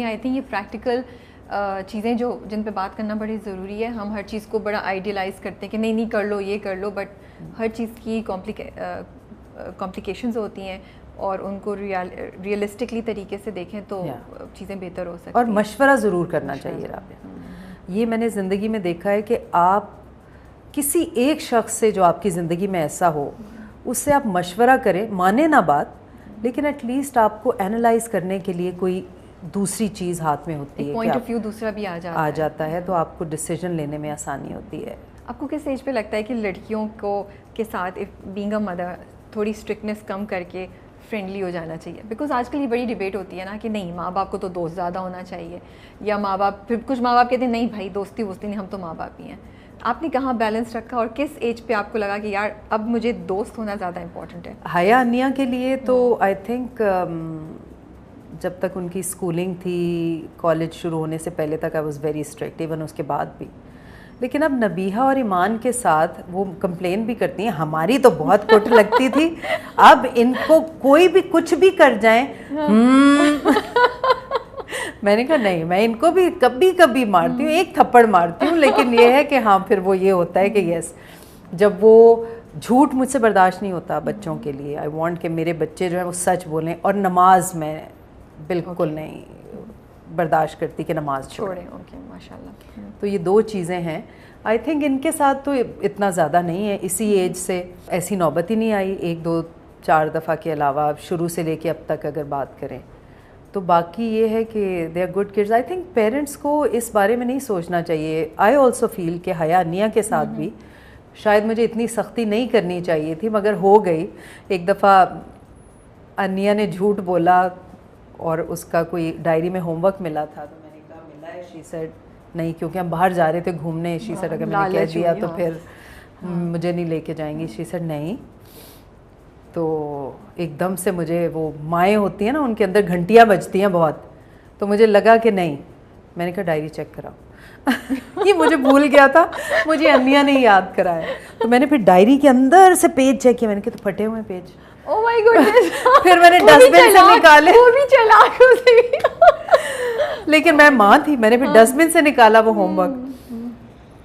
I think یہ practical چیزیں جو جن پہ بات کرنا بڑی ضروری ہے. ہم ہر چیز کو بڑا آئیڈیلائز کرتے ہیں کہ نہیں کر لو یہ کر لو, بٹ ہر چیز کی کمپلیکیشنز ہوتی ہیں اور ان کو ریئلسٹکلی طریقے سے دیکھیں تو چیزیں بہتر ہو سکتی ہیں. اور مشورہ ضرور کرنا چاہیے رابعہ. یہ میں نے زندگی میں دیکھا ہے کہ آپ کسی ایک شخص سے جو آپ کی زندگی میں ایسا ہو اس سے آپ مشورہ کریں, مانے نہ بات, لیکن ایٹ لیسٹ آپ کو اینالائز کرنے کے لیے کوئی دوسری چیز ہاتھ میں ہوتی ہے, پوائنٹ آف ویو دوسرا بھی آ جاتا ہے, تو آپ کو ڈیسیجن لینے میں آسانی ہوتی ہے. آپ کو کس ایج پہ لگتا ہے کہ لڑکیوں کے ساتھ بینگ اے مدر تھوڑی اسٹرکٹنیس کم کر کے فرینڈلی ہو جانا چاہیے؟ بیکاز آج کل یہ بڑی ڈبیٹ ہوتی ہے نا کہ نہیں ماں باپ کو تو دوست زیادہ ہونا چاہیے, یا ماں باپ, پھر کچھ ماں باپ کہتے ہیں نہیں بھائی دوستی ووستی نہیں, ہم تو ماں باپ ہی ہیں. آپ نے کہاں بیلنس رکھا اور کس ایج پہ آپ کو لگا کہ یار اب مجھے دوست ہونا زیادہ امپورٹنٹ ہے؟ حیا انیا کے لیے تو آئی تھنک جب تک ان کی اسکولنگ تھی, کالج شروع ہونے سے پہلے تک I was very strict, even اس کے بعد بھی. لیکن اب نبیہہ اور ایمان کے ساتھ وہ کمپلین بھی کرتی ہیں ہماری تو بہت کٹ لگتی تھی, اب ان کو کوئی بھی کچھ بھی کر جائیں. میں نے کہا نہیں, میں ان کو بھی کبھی کبھی مارتی ہوں, ایک تھپڑ مارتی ہوں, لیکن یہ ہے کہ ہاں پھر وہ یہ ہوتا ہے کہ یس, جب وہ جھوٹ مجھ سے برداشت نہیں ہوتا بچوں کے لیے. آئی وانٹ کہ میرے بچے جو ہیں وہ سچ بولیں, اور نماز میں بالکل نہیں برداشت کرتی کہ نماز چھوڑیں. ماشاء اللہ. تو یہ دو چیزیں ہیں. آئی تھنک ان کے ساتھ تو اتنا زیادہ نہیں ہے, اسی ایج سے ایسی نوبت ہی نہیں آئی, 1-2-4 دفعہ کے علاوہ شروع سے لے کے اب تک اگر بات کریں تو. باقی یہ ہے کہ they are good kids. I think parents کو اس بارے میں نہیں سوچنا چاہیے. آئی آلسو فیل کہ حیا انیا کے ساتھ بھی شاید مجھے اتنی سختی نہیں کرنی چاہیے تھی, مگر ہو گئی. ایک دفعہ انیا نے جھوٹ بولا اور اس کا کوئی ڈائری میں ہوم ورک ملا تھا, تو میں نے کہا ملا ہے؟ شی سیڈ نہیں, کیونکہ ہم باہر جا رہے تھے گھومنے. شی سیڈ اگر میں نے کہہ دیا تو پھر مجھے نہیں لے کے جائیں گی. شی سیڈ نہیں. تو ایک دم سے مجھے وہ مائیں ہوتی ہیں نا, ان کے اندر گھنٹیاں بجتی ہیں بہت, تو مجھے لگا کہ نہیں. میں نے کہا ڈائری چیک کراؤ. یہ مجھے بھول گیا تھا, مجھے انیا نے یاد کرایا. تو میں نے پھر ڈائری کے اندر سے پیج چیک کیا, میں نے کہا تو پھٹے ہوئے پیج. Oh my goodness. پھر میں نے ڈسٹ بن سے نکالے. وہ بھی چلا. لیکن میں ماں تھی, میں نے پھر ڈسٹ بن سے نکالا وہ ہوم ورک.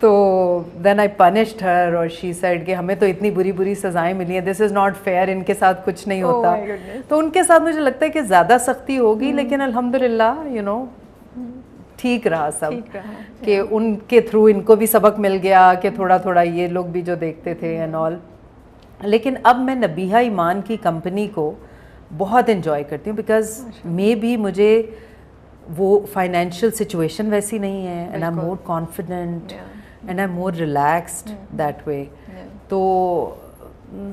تو دین آئی پنشڈ ہر, اور شی سیڈ کہ ہمیں تو اتنی بری سزائیں ملی ہیں, دس از ناٹ فیئر, ان کے ساتھ کچھ نہیں ہوتا. تو ان کے ساتھ مجھے لگتا ہے کہ زیادہ سختی ہوگی, لیکن الحمدللہ یو نو ٹھیک رہا سب, کہ ان کے تھرو ان کو بھی سبق مل گیا کہ تھوڑا تھوڑا یہ لوگ بھی جو دیکھتے تھے اینڈ آل. لیکن اب میں نبیہہ ایمان کی کمپنی کو بہت انجوائے کرتی ہوں, بیکاز مے بی مجھے وہ فائنینشیل سچویشن ویسی نہیں ہے, and I am more confident and I am more relaxed that way. تو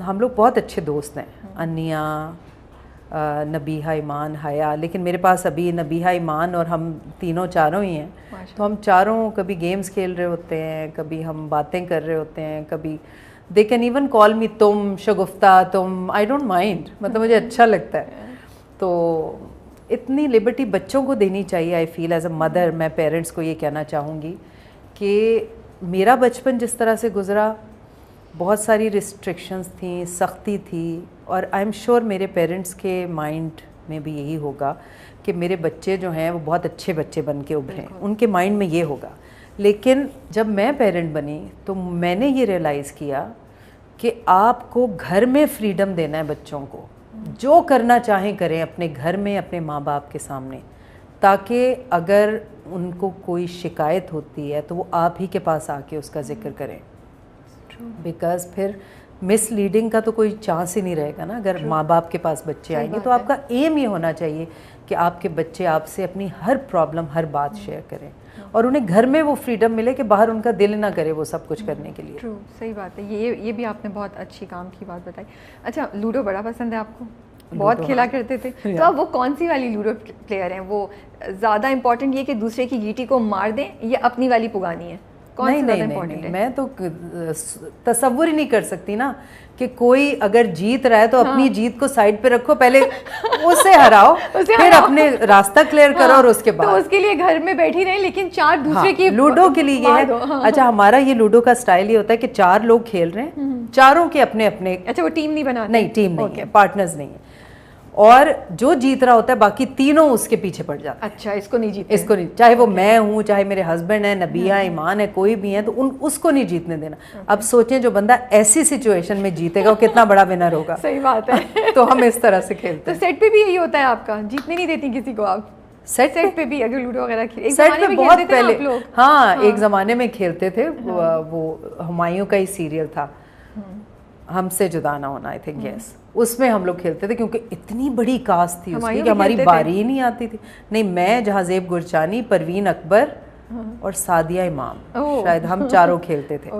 ہم لوگ بہت اچھے دوست ہیں, انیا, نبیہہ, ایمان, حیا. لیکن میرے پاس ابھی نبیہہ, ایمان اور ہم تینوں چاروں ہی ہیں, تو ہم چاروں کبھی گیمز کھیل رہے ہوتے ہیں, کبھی ہم باتیں کر رہے ہوتے ہیں, کبھی دے کین ایون کال می تم, شگفتہ تم, آئی ڈونٹ مائنڈ, مطلب مجھے اچھا لگتا ہے. تو اتنی لبرٹی بچوں کو دینی چاہیے. آئی فیل ایز اے مدر میں پیرنٹس کو یہ کہنا چاہوں گی کہ میرا بچپن جس طرح سے گزرا, بہت ساری ریسٹرکشنز تھیں, سختی تھی, اور آئی ایم شیور میرے پیرنٹس کے مائنڈ میں بھی یہی ہوگا کہ میرے بچے جو ہیں وہ بہت اچھے بچے بن کے ابھریں, ان کے مائنڈ میں یہ ہوگا. لیکن جب میں پیرنٹ بنی تو میں نے یہ ریئلائز کیا کہ آپ کو گھر میں فریڈم دینا ہے بچوں کو, جو کرنا چاہیں کریں اپنے گھر میں, اپنے ماں باپ کے سامنے, تاکہ اگر ان کو کوئی شکایت ہوتی ہے تو وہ آپ ہی کے پاس آ کے اس کا ذکر کریں. بیکاز پھر مس لیڈنگ کا تو کوئی چانس ہی نہیں رہے گا نا. اگر ماں باپ کے پاس بچے آئیں گے تو آپ کا ایم یہ ہونا چاہیے کہ آپ کے بچے آپ سے اپنی ہر پرابلم, ہر بات شیئر کریں, اور انہیں گھر میں وہ فریڈم ملے کہ باہر ان کا دل نہ کرے وہ سب کچھ کرنے کے لیے. صحیح بات ہے. یہ بھی آپ نے بہت اچھی کام کی بات بتائی. اچھا, لوڈو بڑا پسند ہے آپ کو, بہت کھیلا کرتے تھے, تو آپ وہ کون سی والی لوڈو پلیئر ہیں؟ وہ زیادہ امپورٹنٹ یہ کہ دوسرے کی گیٹی کو مار دیں یا اپنی والی پگانی ہے؟ نہیں, میں تو تصور ہی نہیں کر سکتی نا کہ کوئی اگر جیت رہا ہے تو اپنی جیت کو سائڈ پہ رکھو, پہلے اسے ہراؤ, پھر اپنے راستہ کلیئر کرو, اور اس کے بعد اس کے لیے گھر میں بیٹھی رہیں, لیکن 4 دوسرے کی. لوڈو کے لیے یہ ہے. اچھا, ہمارا یہ لوڈو کا سٹائل یہ ہوتا ہے کہ 4 لوگ کھیل رہے ہیں, چاروں کے اپنے اپنے. اچھا, وہ ٹیم نہیں بناتے؟ نہیں, ٹیم نہیں ہے, پارٹنرز نہیں ہے. اور جو جیت رہا ہوتا ہے باقی تینوں اس کے پیچھے پڑ جاتے ہیں. اچھا, اس کو نہیں جیتنا, اس کو نہیں, چاہے وہ میں ہوں, چاہے میرے ہسبینڈ ہیں, نبیہ, ایمان ہے, کوئی بھی ہے, تو اس کو نہیں جیتنے دینا. اب سوچیں جو بندہ ایسی سچویشن میں جیتے گا وہ کتنا بڑا ونر ہوگا. صحیح بات ہے. تو ہم اس طرح سے کھیلتے ہیں. تو سیٹ پہ بھی یہی ہوتا ہے آپ کا, جیتنے نہیں دیتی کسی کو آپ سیٹ پہ بھی, اگر لوڈو وغیرہ کھیلتے سیٹ پہ بہت پہلے, ہاں ایک زمانے میں کھیلتے تھے, وہ ہمایوں کا ہی سیریل تھا ہم سے جدا نہ ہونا, آئی تھنک یس, اس میں ہم لوگ کھیلتے تھے کیونکہ اتنی بڑی کاسٹ تھی اس کی کہ ہماری باری ہی نہیں آتی تھی. نہیں, میں, جہازیب گرچانی, پروین اکبر اور سعدیہ امام, شاید ہم چاروں کھیلتے تھے.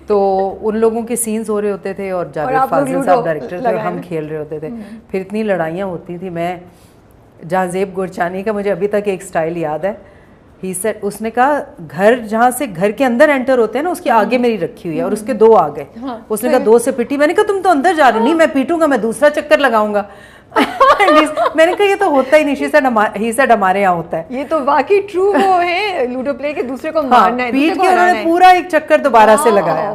تو ان لوگوں کے سینز ہو رہے ہوتے تھے اور جاوید فاضل صاحب ڈائریکٹر تھے, ہم کھیل رہے ہوتے تھے. پھر اتنی لڑائیاں ہوتی تھیں. میں جہازیب گرچانی کا مجھے ابھی تک ایک سٹائل یاد ہے, ہی سیڈ, اس نے کہا گھر جہاں سے گھر کے اندر انٹر ہوتے ہیں نا اس کے آگے میری رکھی ہوئی ہے اور اس کے 2 آ گئے. اس نے کہا 2 سے پٹی. میں نے کہا تم تو اندر جا رہے ہو. نہیں میں پیٹوں گا, میں دوسرا چکر لگاؤں گا. میں نے کہا یہ تو ہوتا ہی نہیں. ہی سیڈ ہمارے یہاں ہوتا ہے. یہ تو واقعی ٹرو وہ ہے لوڈو پلے کے, دوسرے کو مارنا ہے, پیٹ کے انہوں نے پورا ایک چکر دوبارہ سے لگایا.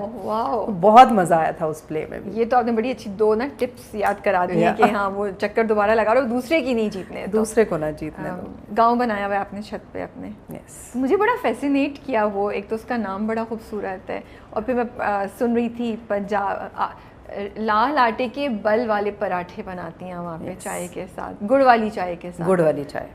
بہت مزہ آیا تھا اس پلے میں. یہ تو آپ نے بڑی اچھی 2 نا ٹپس یاد کرا دی ہیں کہ ہاں وہ چکر دوبارہ لگا رہے ہو, دوسرے کی نہیں جیتنے, دوسرے کو نہ جیتنے. گاؤں بنایا ہوا ہے آپ نے چھت پہ اپنے. مجھے بڑا فیسینیٹ کیا وہ, ایک تو اس کا نام بڑا خوبصورت ہے, اور پھر میں سن رہی تھی پنجاب لال آٹے کے بل والے پراٹھے بناتی ہیں وہاں پہ چائے کے ساتھ, گڑ والی چائے کے ساتھ. گڑ والی چائے,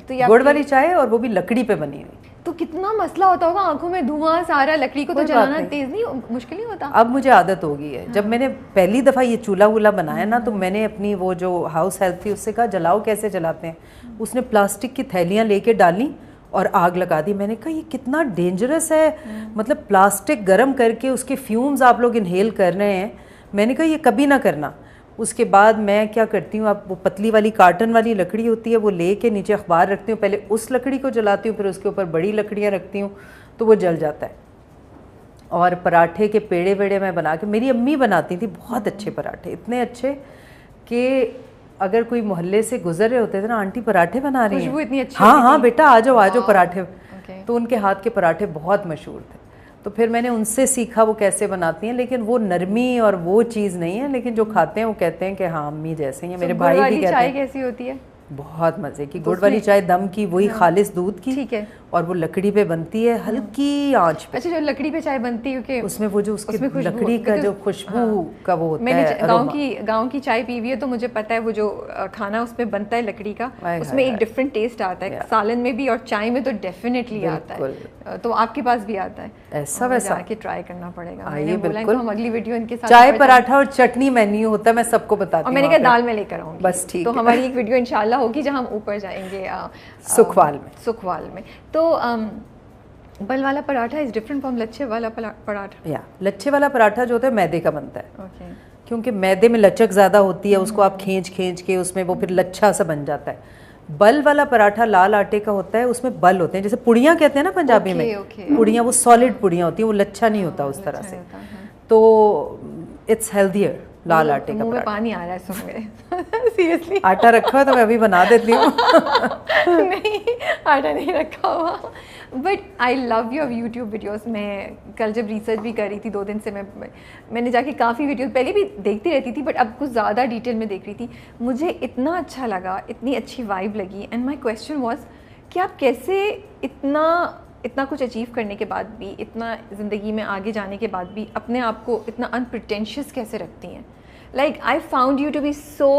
تو گڑ والی چائے, اور وہ بھی لکڑی پہ بنی ہوئی. تو کتنا مسئلہ ہوتا ہوگا, آنکھوں میں دھواں سارا, لکڑی کو تو جلانا تیز نہیں, مشکل نہیں ہوتا. اب مجھے عادت ہو گئی ہے. جب میں نے پہلی دفعہ یہ چولہا وولہا بنایا نا, تو میں نے اپنی وہ جو ہاؤس ہیلپ تھی اس سے کہا جلاؤ کیسے جلاتے ہیں. اس نے پلاسٹک کی تھیلیاں لے کے ڈالیں اور آگ لگا دی. میں نے کہا یہ کتنا ڈینجرس ہے, مطلب پلاسٹک گرم کر کے اس کے فیومز آپ لوگ انہیل کر رہے ہیں. میں نے کہا یہ کبھی نہ کرنا. اس کے بعد میں کیا کرتی ہوں, اب وہ پتلی والی کارٹن والی لکڑی ہوتی ہے, وہ لے کے نیچے اخبار رکھتی ہوں, پہلے اس لکڑی کو جلاتی ہوں, پھر اس کے اوپر بڑی لکڑیاں رکھتی ہوں تو وہ جل جاتا ہے. اور پراٹھے کے پیڑے ویڑے میں بنا کے, میری امی بناتی تھی بہت اچھے پراٹھے, اتنے اچھے کہ اگر کوئی محلے سے گزر رہے ہوتے تھے نا, آنٹی پراٹھے بنا رہی ہیں, ہاں ہاں بیٹا آ جاؤ پراٹھے. تو ان کے ہاتھ کے پراٹھے بہت مشہور تھے. تو پھر میں نے ان سے سیکھا وہ کیسے بناتی ہیں, لیکن وہ نرمی اور وہ چیز نہیں ہے, لیکن جو کھاتے ہیں وہ کہتے ہیں کہ ہاں امی جیسے ہیں. میرے بھائی بھی کہتے ہیں. چائے کیسی ہوتی ہے؟ بہت مزے کی. گڑ والی چائے دم کی, وہی خالص دودھ کی, ٹھیک ہے, اور وہ لکڑی پہ بنتی ہے ہلکی آنچ پہ. اچھا, جو لکڑی پہ چائے بنتی ہے کہ اس میں وہ جو اس کی لکڑی کا جو خوشبو کا وہ ہوتا ہے. میں نے گاؤں کی چائے پی ہوئی ہے تو مجھے پتا ہے وہ جو کھانا اس میں بنتا ہے لکڑی کا, اس میں ایک ڈفرینٹ ٹیسٹ آتا ہے. سالن میں بھی اور چائے میں تو ڈیفینیٹلی آتا ہے. تو آپ کے پاس بھی آتا ہے ایسا ویسا کے ٹرائی کرنا پڑے گا. آئیے بالکل, ہم اگلی ویڈیو ان کے ساتھ چائے پراٹھا اور چٹنی مینیو ہوتا ہے, میں سب کو بتاتی ہوں. اور میں نے کہا دال میں لے کر آؤں گی, بس ٹھیک. تو ہماری ایک ویڈیو انشاءاللہ ہوگی جہاں ہم اوپر جائیں گے سکھوال میں. تو بل والا پراٹھا از ڈفرنٹ فرام لچھے والا پراٹھا. یا لچھے والا پراٹھا جو ہوتا ہے میدے کا بنتا ہے, کیونکہ میدے میں لچک زیادہ ہوتی ہے, اس کو آپ کھینچ کے اس میں وہ پھر لچھا سا بن جاتا ہے. بل والا پراٹھا لال آٹے کا ہوتا ہے, اس میں بل ہوتے ہیں, جیسے پڑیاں کہتے ہیں نا پنجابی میں, پڑیاں وہ سالڈ پڑیاں ہوتی ہیں, وہ لچھا نہیں ہوتا اس طرح سے. تو اٹس ہیلدیئر لال آٹے کا. منہ میں پانی آ رہا ہے سن کے, سیریسلی. آٹا رکھا ہوا تو میں ابھی بنا دیتی ہوں. نہیں آٹا نہیں رکھا ہوا, but I love your YouTube videos. میں کل جب ریسرچ بھی کر رہی تھی 2 دن سے, میں نے جا کے کافی ویڈیوز پہلے بھی دیکھتی رہتی تھی, بٹ اب کچھ زیادہ ڈیٹیل میں دیکھ رہی تھی. مجھے اتنا اچھا لگا, اتنی اچھی وائب لگی. اینڈ مائی کویسچن واز کہ آپ کیسے اتنا کچھ اچیو کرنے کے بعد بھی, اتنا زندگی میں آگے جانے کے بعد بھی اپنے آپ کو اتنا انپریٹینشیس کیسے رکھتی ہیں. Like I found you to be so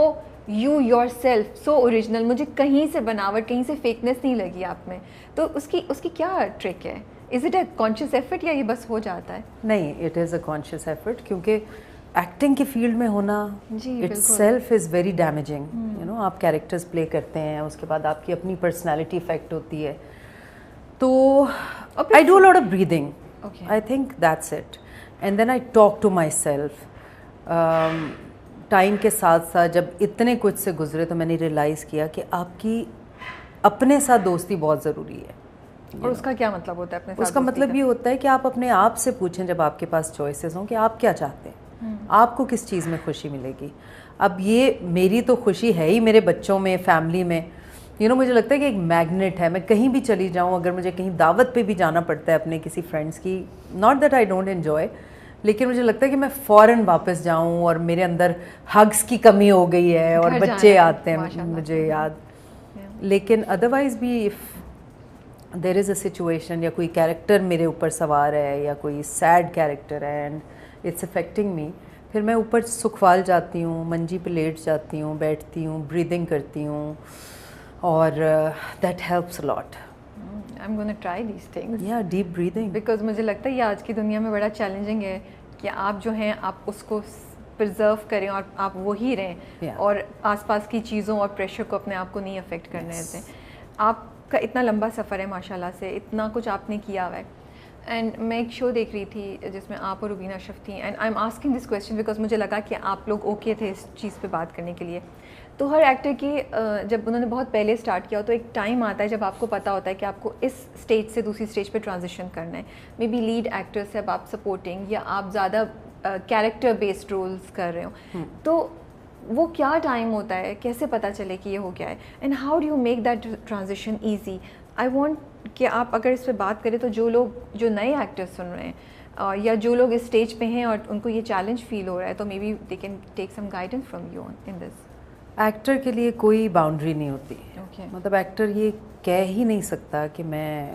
you yourself, so original. مجھے کہیں سے بناوٹ, کہیں سے فیکنیس نہیں لگی آپ میں. تو اس کی کیا ٹرک ہے؟ Is it a conscious effort یا یہ بس ہو جاتا ہے؟ نہیں, it is a conscious effort, کیونکہ ایکٹنگ کی فیلڈ میں ہونا itself is very damaging. You know, آپ کیریکٹرز پلے کرتے ہیں, اس کے بعد آپ کی اپنی پرسنالٹی افیکٹ ہوتی ہے. تو I do lot of breathing, I think that's it, and then I talk to myself. Time کے ساتھ ساتھ جب اتنے کچھ سے گزرے تو میں نے ریئلائز کیا کہ آپ کی اپنے ساتھ دوستی بہت ضروری ہے. اور اس کا کیا مطلب ہوتا ہے اپنے ساتھ؟ اس کا مطلب یہ ہوتا ہے کہ آپ اپنے آپ سے پوچھیں, جب آپ کے پاس چوائسیز ہوں, کہ آپ کیا چاہتے ہیں, آپ کو کس چیز میں خوشی ملے گی. اب یہ میری تو خوشی ہے ہی میرے بچوں میں, فیملی میں. یو نو, مجھے لگتا ہے کہ ایک میگنیٹ ہے. میں کہیں بھی چلی جاؤں, اگر مجھے کہیں دعوت پہ بھی جانا پڑتا ہے اپنے کسی فرینڈس کی, not that I don't enjoy, لیکن مجھے لگتا ہے کہ میں فوراً واپس جاؤں اور میرے اندر ہگس کی کمی ہو گئی ہے اور بچے آتے ہیں مجھے یاد. لیکن ادروائز بھی if there is a situation یا کوئی کیریکٹر میرے اوپر سوار ہے یا کوئی سیڈ کیریکٹر ہے اینڈ اٹس افیکٹنگ می, پھر میں اوپر سکھوال جاتی ہوں, منجی پہ لیٹ جاتی ہوں, بیٹھتی ہوں, بریدنگ کرتی ہوں, اور that helps lot. I'm going to try these things. Yeah, deep breathing. Because مجھے لگتا ہے یہ آج کی دنیا میں بڑا چیلنجنگ ہے کہ آپ جو ہیں آپ اس کو پرزرو کریں اور آپ وہی رہیں اور آس پاس کی چیزوں اور پریشر کو اپنے آپ کو نہیں افیکٹ کرنے دیتے. آپ کا اتنا لمبا سفر ہے ماشاء اللہ سے, اتنا کچھ آپ نے کیا ہوا ہے. اینڈ میں ایک شو دیکھ رہی تھی جس میں آپ اور روبینہ اشرف تھیں, and I am asking this question because مجھے لگا کہ آپ لوگ اوکے تھے اس چیز پہ بات کرنے کے لیے. تو ہر ایکٹر کی جب انہوں نے بہت پہلے اسٹارٹ کیا تو ایک ٹائم آتا ہے جب آپ کو پتہ ہوتا ہے کہ آپ کو اس اسٹیج سے دوسری اسٹیج پہ ٹرانزیشن کرنا ہے. مے بی لیڈ ایکٹر سے اب آپ سپورٹنگ یا آپ زیادہ کیریکٹر بیسڈ رولز کر رہے ہو, تو وہ کیا ٹائم ہوتا ہے, کیسے پتہ چلے کہ یہ ہو گیا ہے, and how do you make that transition easy. I want کہ آپ اگر اس پہ بات کریں تو جو نئے ایکٹر سن رہے ہیں یا جو لوگ اس اسٹیج پہ ہیں اور ان کو یہ چیلنج فیل ہو رہا ہے, تو maybe they can take some guidance from you in this. Actor کے لیے کوئی باؤنڈری نہیں ہوتی. مطلب ایکٹر یہ کہہ ہی نہیں سکتا کہ میں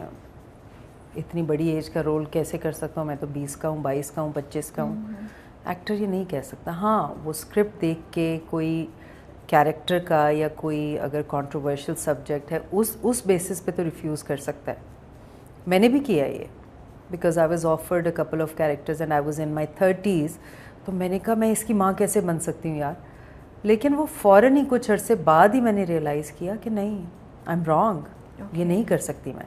اتنی بڑی ایج کا رول کیسے کر سکتا ہوں, میں تو 20 کا ہوں, 22 کا ہوں, 25 کا ہوں. ایکٹر یہ نہیں کہہ سکتا. ہاں وہ اسکرپٹ دیکھ کے کوئی کیریکٹر کا یا کوئی اگر کنٹروورشل سبجیکٹ ہے اس بیسس پہ تو ریفیوز کر سکتا ہے. میں نے بھی کیا یہ, because I was offered a couple of characters and I was in my 30s. تو میں نے کہا میں اس کی ماں کیسے بن سکتی ہوں یار. لیکن وہ فوراً ہی کچھ عرصے بعد ہی میں نے ریئلائز کیا کہ نہیں, آئی ایم رانگ, یہ نہیں کر سکتی میں.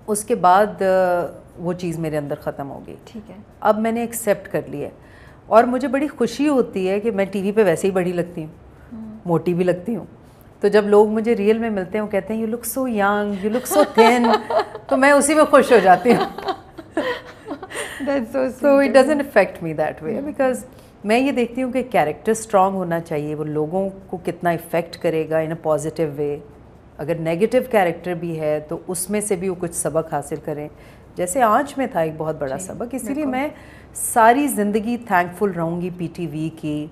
اس کے بعد وہ چیز میرے اندر ختم ہو گئی. ٹھیک ہے, اب میں نے ایکسیپٹ کر لیا ہے اور مجھے بڑی خوشی ہوتی ہے کہ میں ٹی وی پہ ویسے ہی بڑی لگتی ہوں, موٹی بھی لگتی ہوں. تو جب لوگ مجھے ریئل میں ملتے ہیں وہ کہتے ہیں you look so young, you look so thin, تو میں اسی میں خوش ہو جاتی ہوں. So it doesn't affect me that way, because میں یہ دیکھتی ہوں کہ کیریکٹر اسٹرانگ ہونا چاہیے, وہ لوگوں کو کتنا افیکٹ کرے گا ان اے پازیٹیو وے. اگر نیگیٹو کیریکٹر بھی ہے تو اس میں سے بھی وہ کچھ سبق حاصل کریں, جیسے آنچ میں تھا ایک بہت بڑا سبق. اسی لیے میں ساری زندگی تھینکفل رہوں گی پی ٹی وی کی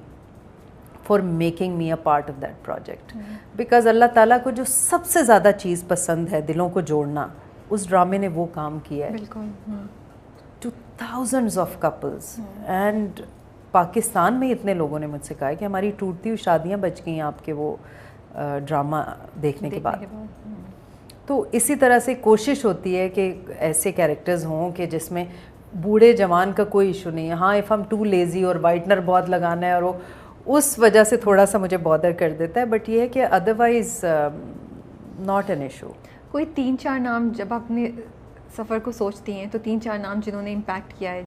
for making me a part of that project, because اللہ تعالیٰ کو جو سب سے زیادہ چیز پسند ہے دلوں کو جوڑنا, اس ڈرامے نے وہ کام کیا ہے. بالکل, two thousands of couples. And Pakistan میں اتنے لوگوں نے مجھ سے کہا کہ ہماری ٹوٹتی ہوئی شادیاں بچ گئی آپ کے وہ ڈرامہ دیکھنے کے بعد. تو اسی طرح سے کوشش ہوتی ہے کہ ایسے کیریکٹرز ہوں کہ جس میں بوڑھے جوان کا کوئی ایشو نہیں ہے. ہاں اف ہم ٹو لیزی اور وائٹنر بہت لگانا ہے اور وہ اس وجہ سے تھوڑا سا مجھے بادر کر دیتا ہے, بٹ یہ ہے کہ ادروائز ناٹ این ایشو. کوئی 3-4 نام جب آپ اپنے سفر کو سوچتی ہیں تو 3-4 نام جنہوں نے امپیکٹ کیا ہے